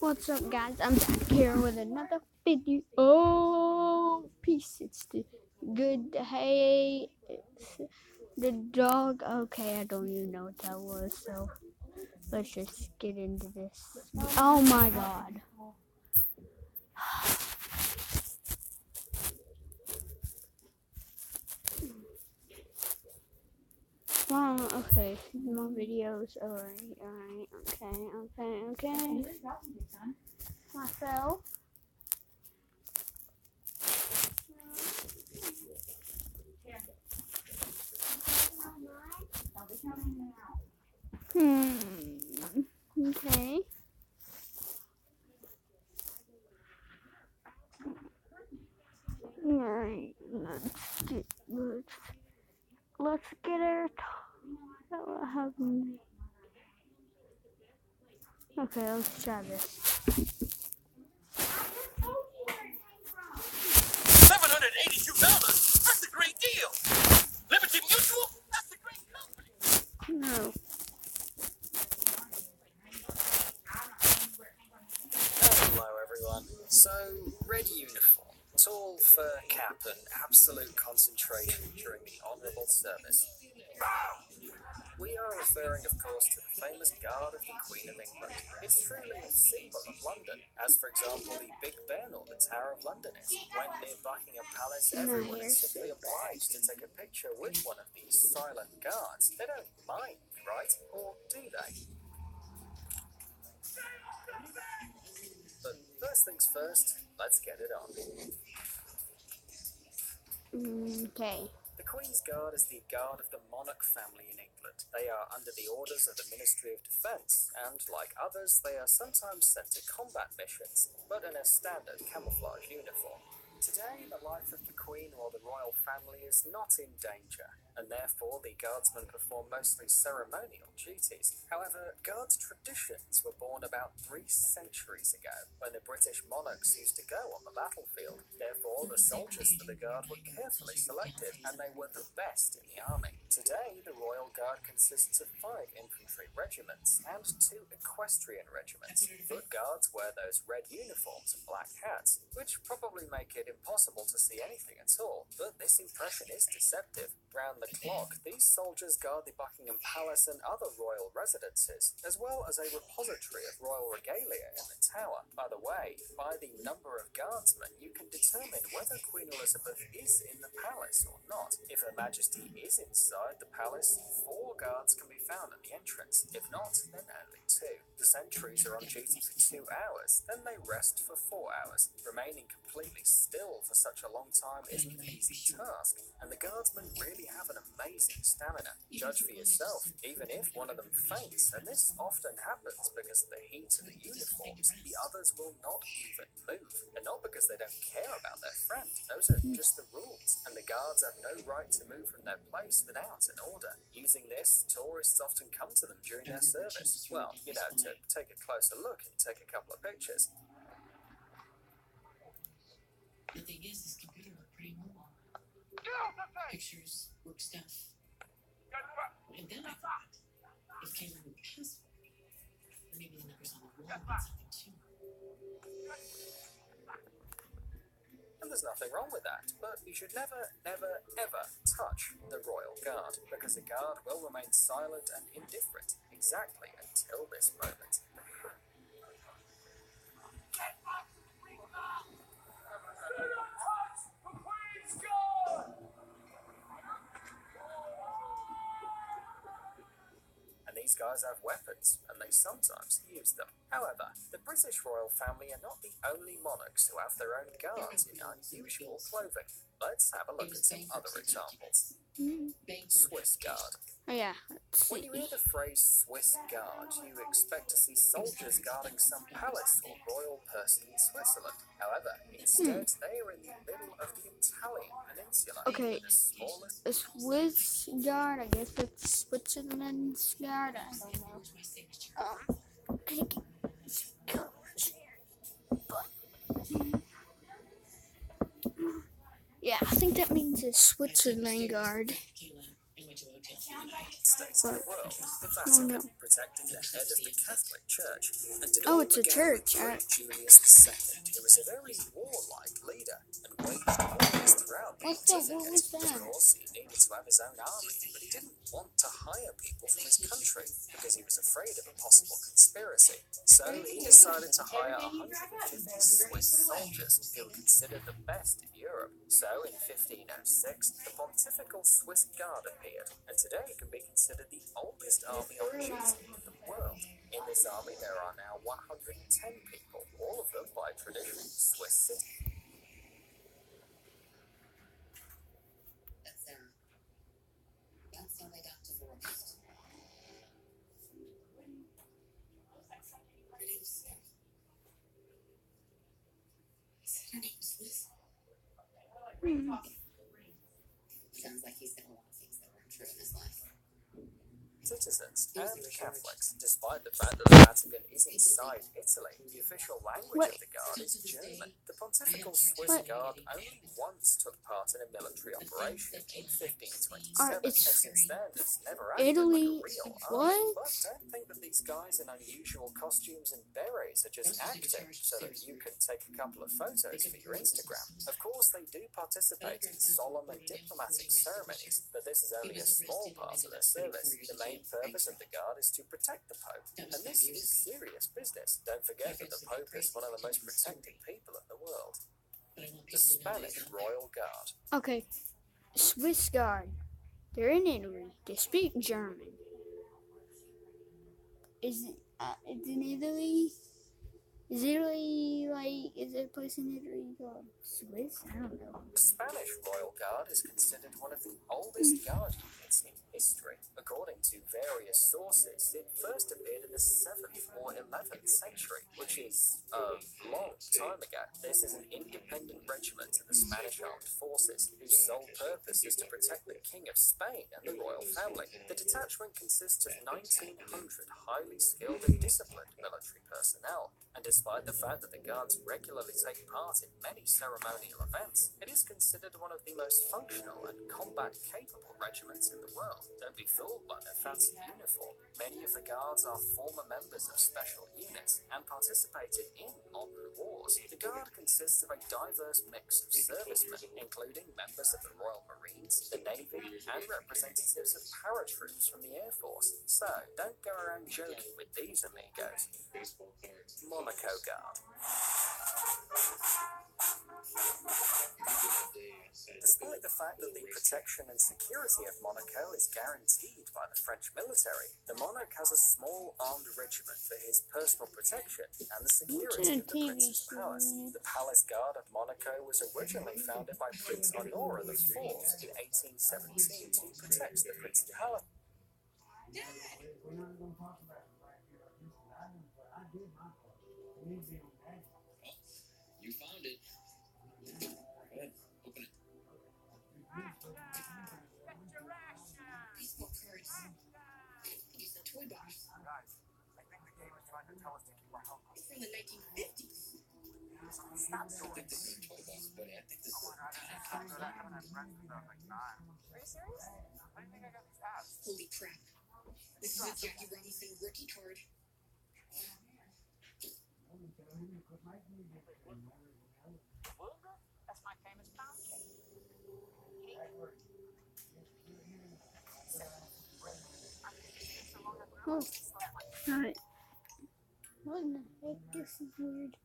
What's up, guys? I'm back here with another video. Oh, peace. It's the good. Hey, it's the dog. Okay, I don't even know what that was. So let's just get into this. Oh my god. Wow. Okay. More videos. Alright. Okay. Myself. Okay. Alright. Let's get it. That will help me. Okay, let's try this. $782. That's a great deal. Liberty Mutual. That's a great company. No. Hello, everyone. So, red uniform, tall fur cap, and absolute concentration during the honourable service. We are referring, of course, to the famous Guard of the Queen of England. It's truly a symbol of London, as, for example, the Big Ben or the Tower of London is. When near Buckingham Palace, everyone is simply obliged to take a picture with one of these silent guards. They don't mind, right? Or do they? But first things first, let's get it on. Okay. The Queen's Guard is the guard of the monarch family in England. They are under the orders of the Ministry of Defence, and like others, they are sometimes sent to combat missions, but in a standard camouflage uniform. Today, the life of the Queen or the royal family is not in danger, and therefore the guardsmen perform mostly ceremonial duties. However, guards traditions were born about 3 centuries ago, when the British monarchs used to go on the battlefield. Therefore, the soldiers for the guard were carefully selected, and they were the best in the army. Today, the Royal Guard consists of 5 infantry regiments and 2 equestrian regiments. Foot guards wear those red uniforms and black hats, which probably make it impossible to see anything at all, but this impression is deceptive. Round the clock, these soldiers guard the Buckingham Palace and other royal residences, as well as a repository of royal regalia in the Tower. By the way, by the number of guardsmen, you can determine whether Queen Elizabeth is in the palace or not. If Her Majesty is inside the palace, 4 guards can be found at the entrance. If not, then only 2. The sentries are on duty for 2 hours, then they rest for 4 hours. Remaining completely still for such a long time isn't an easy task, and the guardsmen really have an amazing stamina. Judge for yourself. Even if one of them faints, and this often happens because of the heat of the uniforms, the others will not even move. And not because they don't care about their friend. Those are just the rules, and the guards have no right to move from their place without an order. Using this, tourists often come to them during their service. Well, to take a closer look and take a couple of pictures. The thing is, this computer looked pretty normal. Pictures, work stuff. And then I thought, if Cameron would password, or maybe the numbers on the wall meant something too. And there's nothing wrong with that, but you should never, ever touch the Royal Guard, because the Guard will remain silent and indifferent exactly until this moment. These guys have weapons, and they sometimes use them. However, the British royal family are not the only monarchs who have their own guards in unusual clothing. Let's have a look at some other examples. Swiss Guard. Oh yeah. When you hear the phrase Swiss Guard, you expect to see soldiers guarding some palace or royal person in Switzerland. However, instead, they are in the middle of the Italian peninsula. Okay. The smallest A Swiss guard, I guess it's Switzerland's guard. I don't know. Yeah, I think that means a Switzerland guard. states in the world, the Oh Vatican, no. protecting the head of the Catholic Church. And it Oh, all it's a began church. with Pope Julius II, who was a very warlike leader and waged wars throughout the What was pontificate. that? Of course, he needed to have his own army, but he didn't want to hire people from his country because he was afraid of a possible conspiracy. So he decided to hire 150 Swiss soldiers who were considered the best in Europe. So in 1506, the Pontifical Swiss Guard appeared, and today it can be considered the oldest army on duty in the world. In this army, there are now 110 people, all of them by tradition Swiss citizens. That's how they got divorced. Her name's Sarah. He said her name was Liz. Sounds like he's done a lot of things that weren't true in his life. Citizens and Catholics, despite the fact that the Vatican is inside Italy, the official language of the Guard is German. The Pontifical Swiss Guard only once took part in a military operation in 1527, and since then it's never acted Italy. like a real What? army. But don't think that these guys in unusual costumes and berets are just acting so that you can take a couple of photos for your Instagram. Of course, they do participate in solemn and diplomatic ceremonies, but this is only a small part of their service. The main purpose of the Guard is to protect the Pope, and this is serious business. Don't forget that the Pope is one of the most protected people in the world. The Spanish Royal Guard. Okay, Swiss Guard. They're in Italy. They speak German. Is in Italy? Is Italy is there a place in Italy called Swiss? I don't know. The Spanish Royal Guard is considered one of the oldest guard units in history. According to various sources, it first appeared in the 7th or 11th century, which is a long time ago. This is an independent regiment of the Spanish Armed Forces, whose sole purpose is to protect the King of Spain and the royal family. The detachment consists of 1,900 highly skilled and disciplined military personnel, and despite the fact that the Guards regularly take part in many ceremonial events, it is considered one of the most functional and combat-capable regiments in the world. Don't be fooled by their fancy uniform. Many of the Guards are former members of special units and participated in modern wars. The Guard consists of a diverse mix of servicemen, including members of the Royal Marines, the Navy, and representatives of paratroops from the Air Force. So, don't go around joking with these amigos. Monaco Guard. Despite the fact that the protection and security of Monaco is guaranteed by the French military, the monarch has a small armed regiment for his personal protection and the security of the Prince's palace. The Palace Guard of Monaco was originally founded by Prince Honora IV in 1817 to protect the Prince's palace. You found it. Go ahead, open it. Baseball cards. It's a toy box. Guys, I think the game is trying to tell us to keep our help. It's from the 1950s. Stop I think this is a toy box, buddy. I think this is a Are you serious? I think I got these apps. Holy crap. This is a Jackie Robinson rookie card. That's my famous pound cake. Oh, alright. What in the heck? This is weird.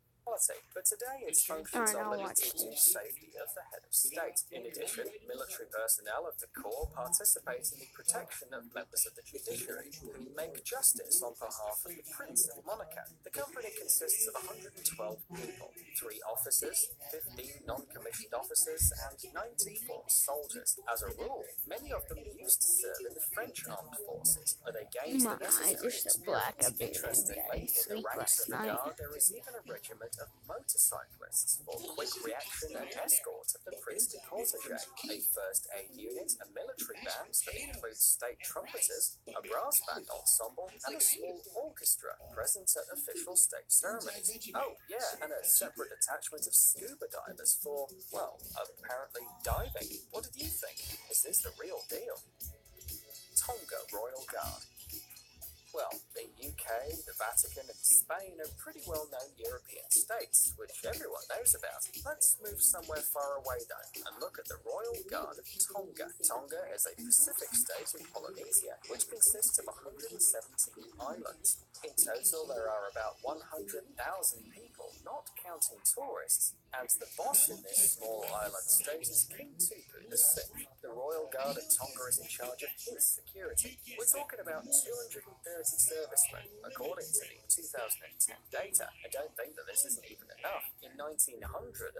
But today its functions Alright, are I'll limited watch to this. safety of the head of state. In addition, military personnel of the corps participate in the protection of members of the judiciary who make justice on behalf of the Prince of Monaco. The company consists of 112 people, 3 officers, 15 non-commissioned officers, and 94 soldiers. As a rule, many of them used to serve in the French armed forces, but they gained the My necessary eyes are so black. I've been Interestingly, in the sleep ranks last of the night. Guard, there is even a regiment of motorcyclists for quick reaction and escort of the Prince de Cortege, a first aid unit, a military band that includes state trumpeters, a brass band ensemble, and a small orchestra present at official state ceremonies. Oh, yeah, and a separate detachment of scuba divers for, well, apparently diving. What did you think? Is this the real deal? Tonga Royal Guard. Well, the UK, the Vatican, and Spain are pretty well-known European states, which everyone knows about. Let's move somewhere far away, though, and look at the Royal Guard of Tonga. Tonga is a Pacific state in Polynesia, which consists of 117 islands. In total, there are about 100,000 people, not counting tourists, and the boss in this small island state is King Tupu VI. The Royal Guard of Tonga is in charge of his security. We're talking about 230 servicemen, according to the 2010 data. I don't think that this isn't even enough. In 1900,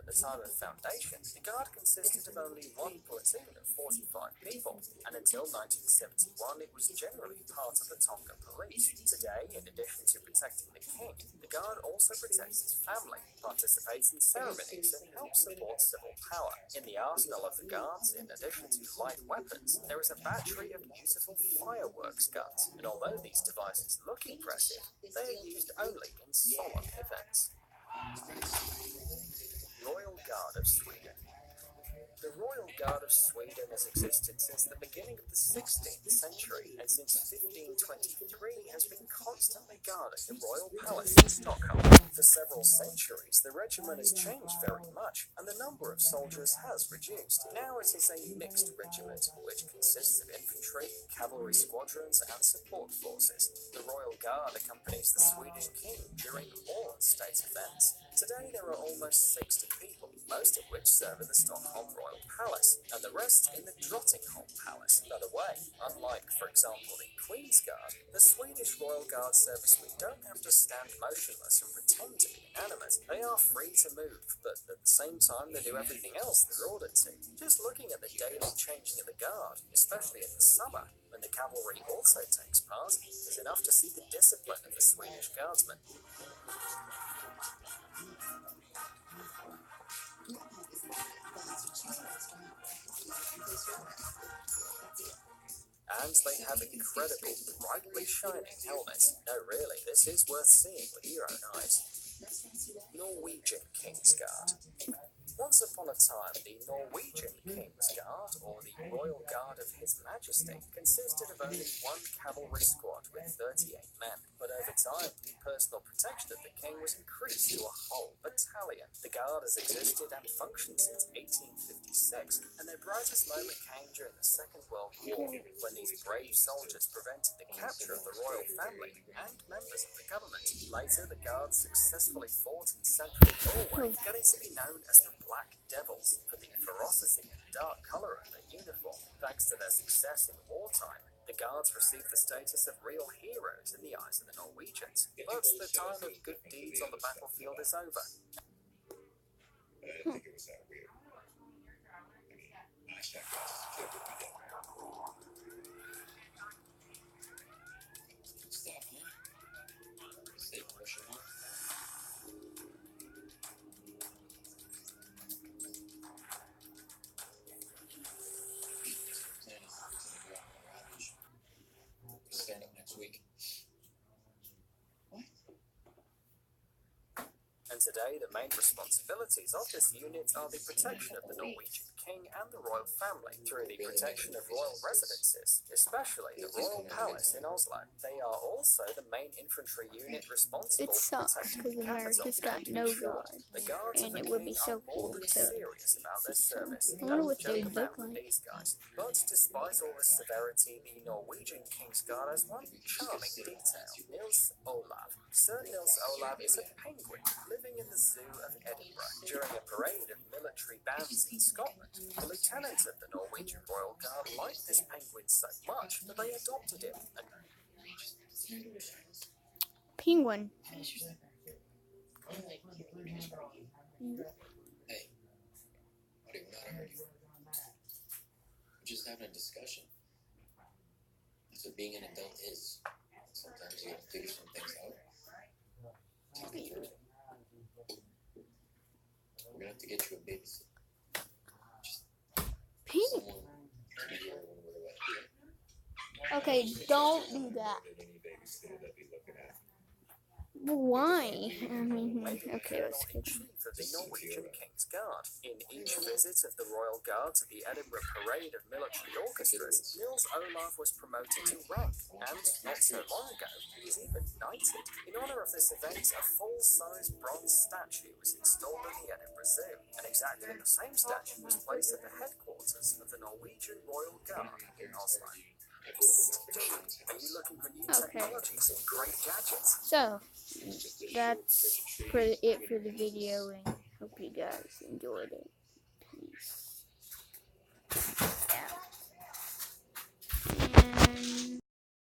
at the time of foundation, the Guard consisted of only one platoon of 45 people, and until 1971 it was generally part of the Tonga Police. Today, in addition to protecting the king, the Guard also protects his family, participates in ceremonies, and helps support civil power. In the arsenal of the Guards, in addition to light weapons, there is a battery of beautiful fireworks guns, and although these devices look impressive, they are used only in solemn events. Royal Guard of Sweden. The Royal Guard of Sweden has existed since the beginning of the 16th century, and since 1523 has been constantly guarding the royal palace in Stockholm. For several centuries, the regiment has changed very much, and the number of soldiers has reduced. Now it is a mixed regiment, which consists of infantry, cavalry squadrons, and support forces. The Royal Guard accompanies the Swedish king during all state events. Today there are almost 60 people, most of which serve in the Stockholm Royal Palace, and the rest in the Drottningholm Palace. By the way, unlike, for example, the Queen's Guard, the Swedish Royal Guard servicemen don't have to stand motionless and pretend to be inanimate. They are free to move, but at the same time they do everything else they're ordered to. Just looking at the daily changing of the Guard, especially in the summer, when the cavalry also takes part, is enough to see the discipline of the Swedish Guardsmen. And they have incredible, brightly shining helmets. No, really, this is worth seeing with your own eyes. Norwegian King's Guard. Once upon a time, the Norwegian King's Guard, or the Royal Guard of His Majesty, consisted of only one cavalry squad with 38 men. But over time, the personal protection of the king was increased to a whole battalion. The Guard has existed and functioned since 1856, and their brightest moment came during the Second World War, when these brave soldiers prevented the capture of the royal family and members of the government. Later, the Guard successfully fought in central Norway, getting to be known as the Black Devils for the ferocity and dark colour of their uniform. Thanks to their success in wartime, the Guards received the status of real heroes in the eyes of the Norwegians. But the time of good deeds on the battlefield is over. I didn't think it was that weird. I mean, my check kid would be dead. Stuff, huh? Stay pushing on. Starting next week. What? And today, the main responsibilities of this unit are the protection of the Norwegian king and the royal family through the protection of royal residences, especially the royal palace in Oslo. They are also the main infantry unit responsible It for sucks protecting because the capital. America's got no guard, The guards of and the it would king be so are more cool than to. serious about their service. I wonder Don't what joke they about look with like. these guys. But despite all the severity, the Norwegian King's Guard has one charming detail. Nils Olav. Sir Nils Olav is a penguin living in the zoo of Edinburgh. During a parade of military bands in Scotland, the lieutenant of the Norwegian Royal Guard liked this penguin so much that they adopted him. And Penguin. Hey, buddy, we're not arguing. We're just having a discussion. That's what being an adult is. Sometimes you gotta figure some things out. Talk it through. We're gonna have to get you a babysitter. Just someone to be here when we're away. Okay, don't do that. Any babysitter that be looking at. Why? Made him Okay, let's get on. Colonel-in-Chief of the Norwegian King's Guard. In each visit of the Royal Guard to the Edinburgh Parade of Military Orchestras, Nils Olav was promoted to rank, and not so long ago, he was even knighted. In honour of this event, a full-size bronze statue was installed at the Edinburgh Zoo, and exactly the same statue was placed at the headquarters of the Norwegian Royal Guard in Oslo. Are you looking for new technologies and great gadgets? So, that's it for the video, and hope you guys enjoyed it.